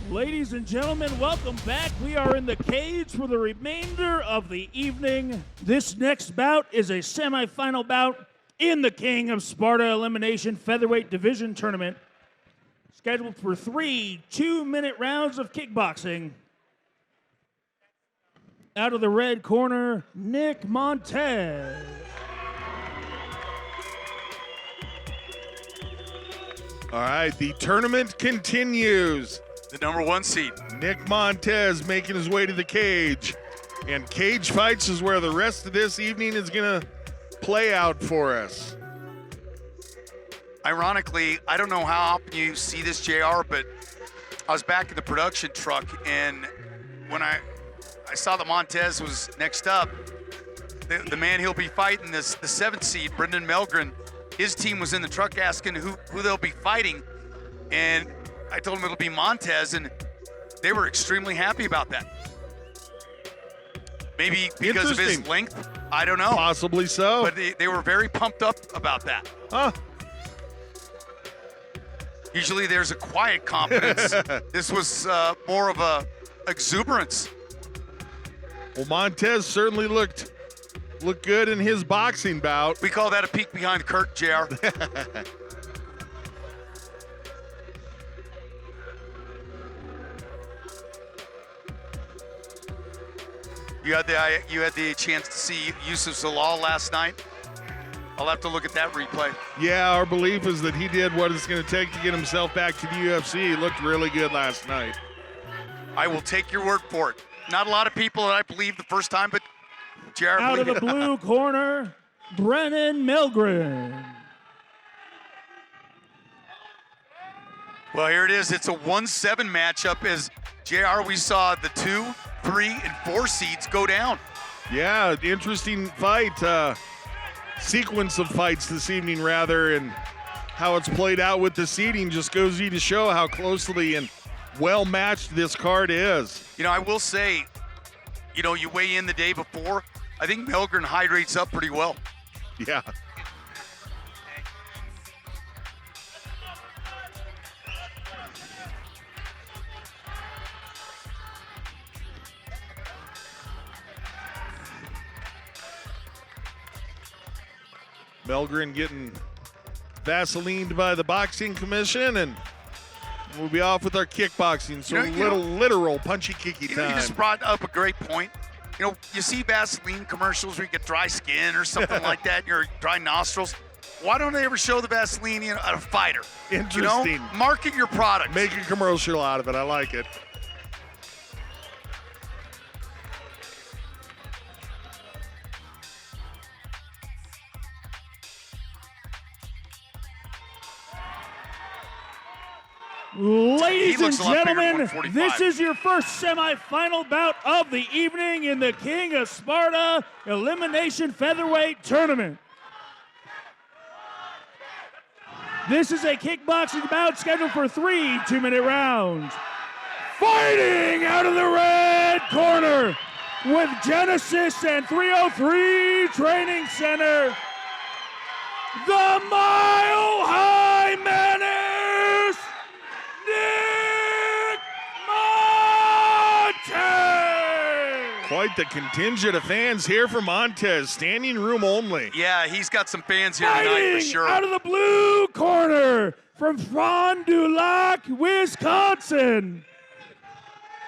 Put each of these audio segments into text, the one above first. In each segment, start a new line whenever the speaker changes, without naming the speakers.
Ladies and gentlemen, welcome back. We are in the cage for the remainder of the evening. This next bout is a semifinal bout in the King of Sparta Elimination Featherweight Division Tournament, scheduled for 3 2-minute rounds of kickboxing. Out of the red corner, Nick Montez.
All right, the tournament continues.
The number 1 seed.
Nick Montez making his way to the cage. And cage fights is where the rest of this evening is going to play out for us.
Ironically, I don't know how often you see this, JR, but I was back in the production truck, and when I saw that Montez was next up, the man he'll be fighting, the 7th seed, Brennon Mellgren, his team was in the truck asking who they'll be fighting, and I told him it'll be Montez, and they were extremely happy about that. Maybe because of his length, I don't know.
Possibly so.
But they were very pumped up about that.
Huh.
Usually there's a quiet confidence. This was more of a exuberance.
Well, Montez certainly looked good in his boxing bout.
We call that a peek behind the curtain, JR. You had the chance to see Yusuf Zalal last night. I'll have to look at that replay.
Yeah, our belief is that he did what it's going to take to get himself back to the UFC. He looked really good last night.
I will take your word for it. Not a lot of people that I believe the first time, but JR.
Out of the blue corner, Brennon Mellgren.
Well, here it is. It's a 1-7 matchup as JR, we saw the 2, 3, and 4 seeds go down.
Yeah, interesting fight. Sequence of fights this evening, rather, and how it's played out with the seeding just goes to show how closely and well-matched this card is.
You know, I will say, you weigh in the day before, I think Mellgren hydrates up pretty well.
Yeah. Mellgren getting Vaselined by the boxing commission, and we'll be off with our kickboxing. So literal punchy kicky time.
You just brought up a great point. You see Vaseline commercials where you get dry skin or something like that, and your dry nostrils. Why don't they ever show the Vaseline at a fighter?
Interesting.
Market your product.
Make a commercial out of it. I like it.
Ladies and gentlemen, this is your first semifinal bout of the evening in the King of Sparta Elimination Featherweight Tournament. This is a kickboxing bout scheduled for 3 2-minute rounds. Fighting out of the red corner with Genesis and 303 Training Center, the Mile High Menace, Nick Montez!
Quite the contingent of fans here for Montez, standing room only.
Yeah, he's got some fans here tonight for sure.
Out of the blue corner from Fond du Lac, Wisconsin,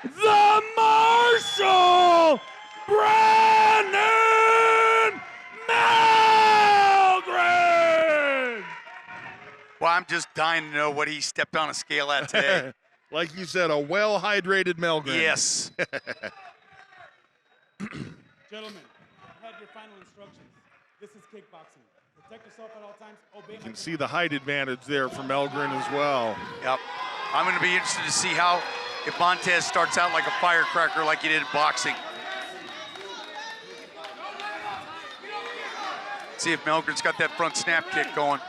the Marshal, Brennon Mellgren!
Well, I'm just dying to know what he stepped on a scale at today.
Like you said, a well-hydrated Mellgren.
Yes.
Gentlemen, I have your final instructions. This is kickboxing. Protect yourself at all times. Obey.
You can see the height advantage there for Mellgren as well.
Yep. I'm going to be interested to see if Montez starts out like a firecracker like he did in boxing. See if Mellgren's got that front snap kick going.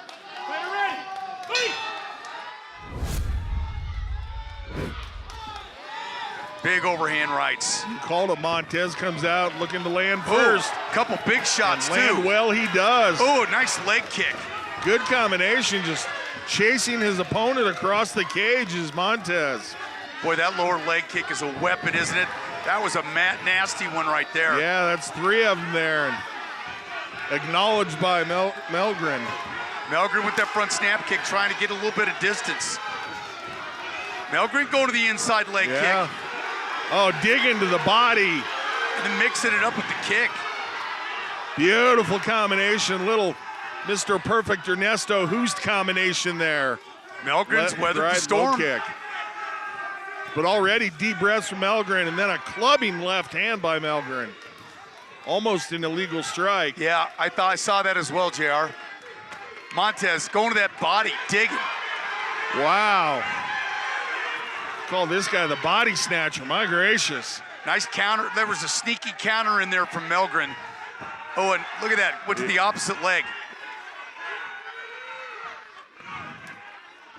Big overhand rights.
You called it. Montez comes out looking to land first.
Couple big shots,
and land
too.
well, he does.
Oh, nice leg kick.
Good combination, just chasing his opponent across the cage is Montez.
Boy, that lower leg kick is a weapon, isn't it? That was a nasty one right there.
Yeah, that's 3 of them there. And acknowledged by Mellgren.
Mellgren with that front snap kick, trying to get a little bit of distance. Mellgren going to the inside leg kick.
Oh, dig into the body.
And then mixing it up with the kick.
Beautiful combination. Little Mr. Perfect Ernesto Hoost combination there.
Mellgren's weathered the storm.
Kick. But already deep breaths from Mellgren, and then a clubbing left hand by Mellgren. Almost an illegal strike.
Yeah, I saw that as well, JR. Montez going to that body, digging.
Wow. Call this guy the body snatcher, my gracious.
Nice counter. There was a sneaky counter in there from Mellgren. Oh, and look at that, went to the opposite leg.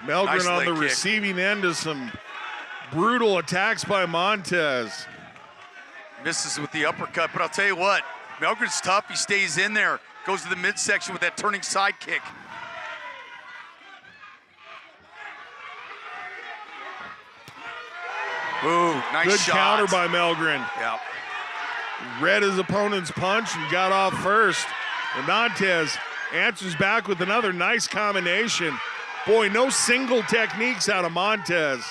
Mellgren
Nice
on
leg
the
kick.
receiving end of some brutal attacks by Montez.
Misses with the uppercut, but I'll tell you what, Mellgren's tough. He stays in there, goes to the midsection with that turning side kick. Ooh, nice
Good
shot.
counter by Mellgren.
Yeah.
Read his opponent's punch and got off first. And Montez answers back with another nice combination. Boy, no single techniques out of Montez.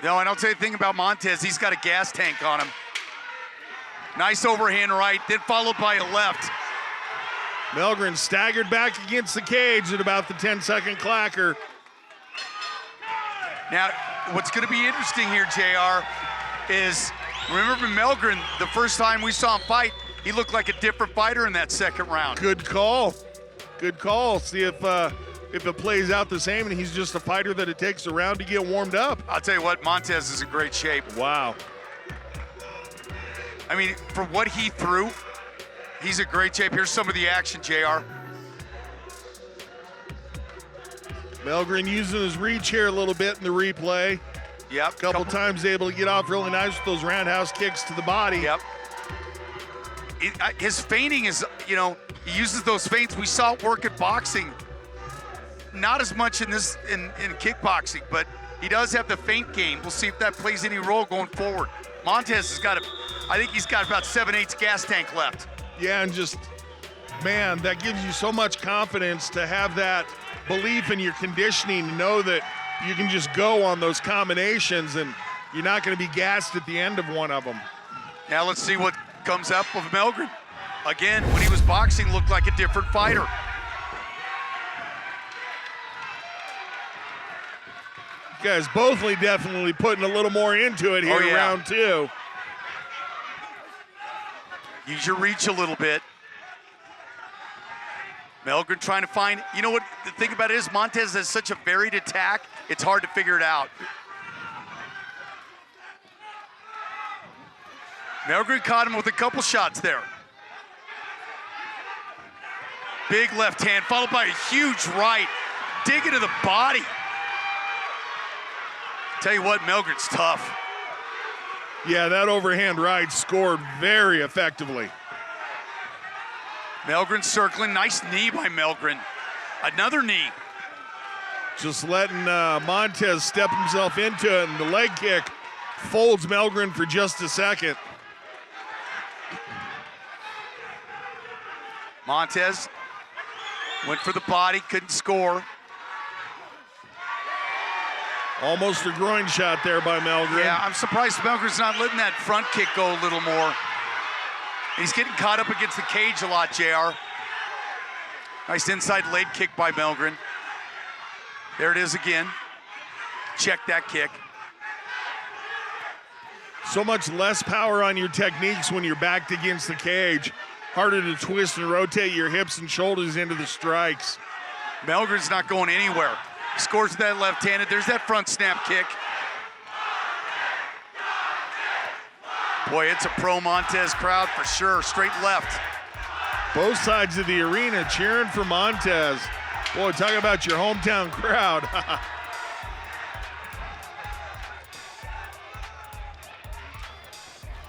No, and I'll tell you the thing about Montez, he's got a gas tank on him. Nice overhand right, then followed by a left.
Mellgren staggered back against the cage at about the 10-second clacker.
Now, what's going to be interesting here, JR, is remember Mellgren, the first time we saw him fight, he looked like a different fighter in that second round.
Good call. Good call. See if it plays out the same and he's just a fighter that it takes a round to get warmed up.
I'll tell you what, Montez is in great shape.
Wow.
I mean, for what he threw, he's in great shape. Here's some of the action, JR.
Mellgren using his reach here a little bit in the replay.
Yep.
Couple times able to get off really nice with those roundhouse kicks to the body.
Yep. His feinting is, he uses those feints. We saw it work at boxing. Not as much in kickboxing, but he does have the feint game. We'll see if that plays any role going forward. Montez has got I think he's got about 7/8 gas tank left.
Yeah, and just, man, that gives you so much confidence to have that belief in your conditioning, to know that you can just go on those combinations and you're not going to be gassed at the end of one of them.
Now let's see what comes up of Mellgren. Again, when he was boxing, looked like a different fighter.
You guys both definitely putting a little more into it here in round 2.
Use your reach a little bit. Mellgren trying to find, you know what, the thing about it is Montez has such a varied attack, it's hard to figure it out. Mellgren caught him with a couple shots there. Big left hand, followed by a huge right. Dig into the body. Tell you what, Mellgren's tough.
Yeah, that overhand right scored very effectively.
Mellgren circling, nice knee by Mellgren. Another knee.
Just letting Montez step himself into it, and the leg kick folds Mellgren for just a second.
Montez went for the body, couldn't score.
Almost a groin shot there by Mellgren.
Yeah, I'm surprised Mellgren's not letting that front kick go a little more. He's getting caught up against the cage a lot, JR. Nice inside leg kick by Mellgren. There it is again. Check that kick.
So much less power on your techniques when you're backed against the cage. Harder to twist and rotate your hips and shoulders into the strikes.
Mellgren's not going anywhere. Scores that left-handed. There's that front snap kick. Boy, it's a pro Montez crowd for sure. Straight left.
Both sides of the arena cheering for Montez. Boy, talk about your hometown crowd.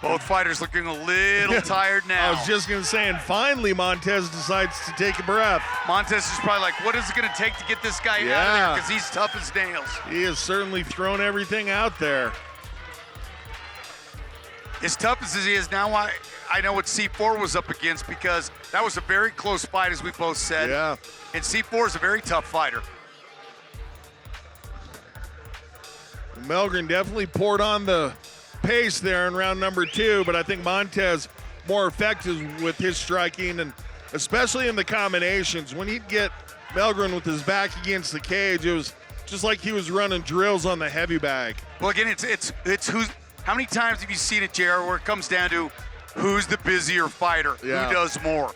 Both fighters looking a little tired now.
I was just going to say, and finally Montez decides to take a breath.
Montez is probably like, what is it going to take to get this guy out of there? Because he's tough as nails.
He has certainly thrown everything out there.
As tough as he is now, I know what C4 was up against because that was a very close fight, as we both said.
Yeah.
And C4 is a very tough fighter.
Mellgren definitely poured on the pace there in round number 2, but I think Montez more effective with his striking, and especially in the combinations. When he'd get Mellgren with his back against the cage, it was just like he was running drills on the heavy bag.
Well, again, it's who's. How many times have you seen it, JR, where it comes down to who's the busier fighter,
Yeah.
who does more?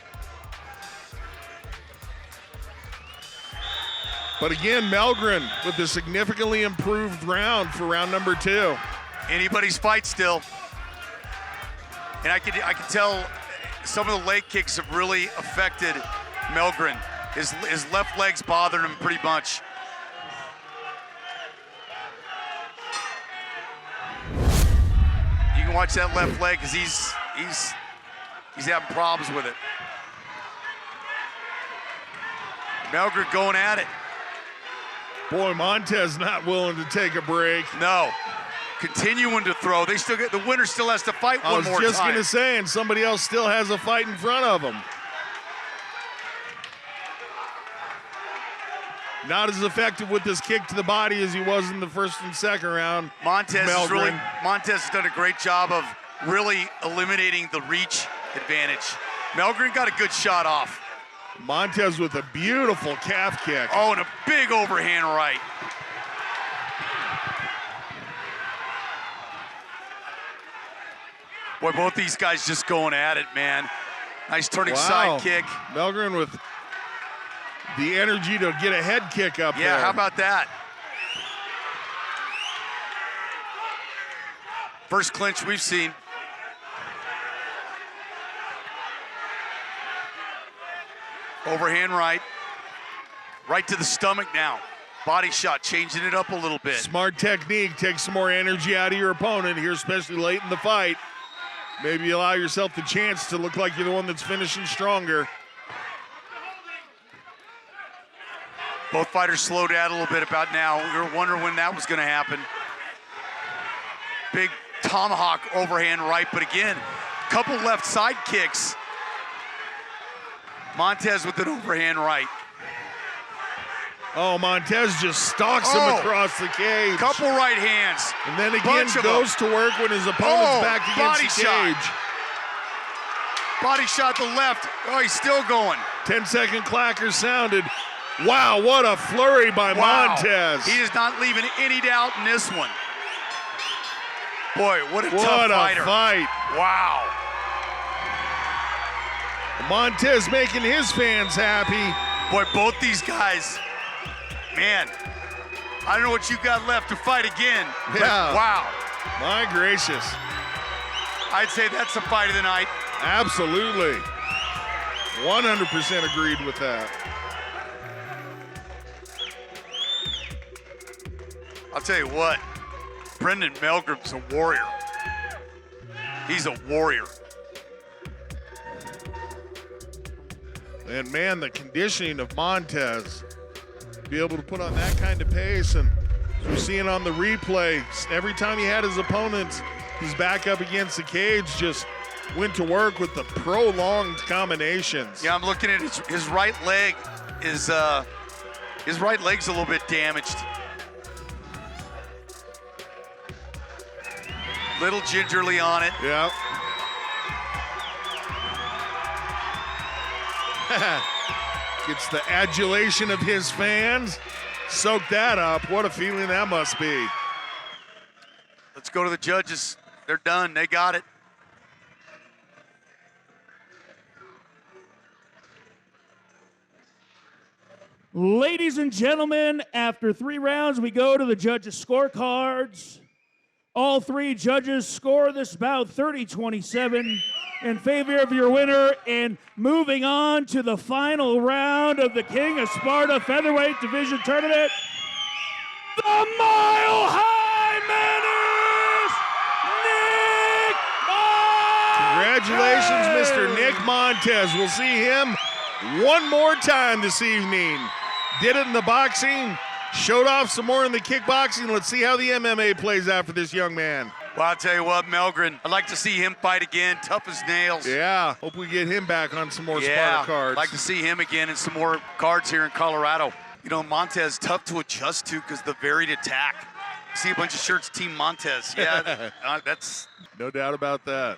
But again, Mellgren with a significantly improved round for round number 2.
Anybody's fight still. And I can tell some of the leg kicks have really affected Mellgren. His left leg's bothering him pretty much. You can watch that left leg because he's having problems with it. Mellgren going at it.
Boy, Montez not willing to take a break.
No. Continuing to throw. They still get the winner still has to fight one more time.
I was just going to say, and somebody else still has a fight in front of him. Not as effective with this kick to the body as he was in the first and second round.
Montez has done a great job of really eliminating the reach advantage. Mellgren got a good shot off.
Montez with a beautiful calf kick.
Oh, and a big overhand right. Boy, both these guys just going at it, man. Nice turning side kick.
Mellgren with the energy to get a head kick up there.
Yeah, how about that? First clinch we've seen. Overhand right. Right to the stomach now. Body shot, changing it up a little bit.
Smart technique. Take some more energy out of your opponent here, especially late in the fight. Maybe allow yourself the chance to look like you're the one that's finishing stronger.
Both fighters slowed down a little bit about now. We were wondering when that was going to happen. Big tomahawk overhand right, but again, couple left side kicks. Montez with an overhand right.
Oh, Montez just stalks him across the cage.
Couple right hands.
And then again goes to work when his opponent's back against the cage.
Body shot to the left. Oh, he's still going.
10-second clacker sounded. Wow, what a flurry by Montez.
He is not leaving any doubt in this one. Boy, what a tough fighter.
What a fight.
Wow.
Montez making his fans happy.
Boy, both these guys, man, I don't know what you got left to fight again.
Yeah.
Wow.
My gracious.
I'd say that's the fight of the night.
Absolutely. 100% agreed with that.
I'll tell you what, Brennon Mellgren's a warrior. He's a warrior.
And man, the conditioning of Montez, to be able to put on that kind of pace, and as we're seeing on the replay, every time he had his opponent, his back up against the cage, just went to work with the prolonged combinations.
Yeah, I'm looking at his right leg is his right leg's a little bit damaged. Little gingerly on it.
Yeah. Gets the adulation of his fans. Soak that up. What a feeling that must be.
Let's go to the judges. They're done. They got it.
Ladies and gentlemen, after 3 rounds, we go to the judges' scorecards. All 3 judges score this bout 30-27 in favor of your winner. And moving on to the final round of the King of Sparta Featherweight Division Tournament, the Mile High Menace, Nick Montez!
Congratulations, Mr. Nick Montez. We'll see him one more time this evening. Did it in the boxing, showed off some more in the kickboxing. Let's see how the MMA plays out for this young man.
Well, I'll tell you what, Mellgren, I'd like to see him fight again, tough as nails.
Yeah, hope we get him back on some more Sparta cards.
I'd like to see him again in some more cards here in Colorado. You know, Montez, tough to adjust to because the varied attack. See a bunch of shirts, Team Montez. Yeah, that's...
No doubt about that.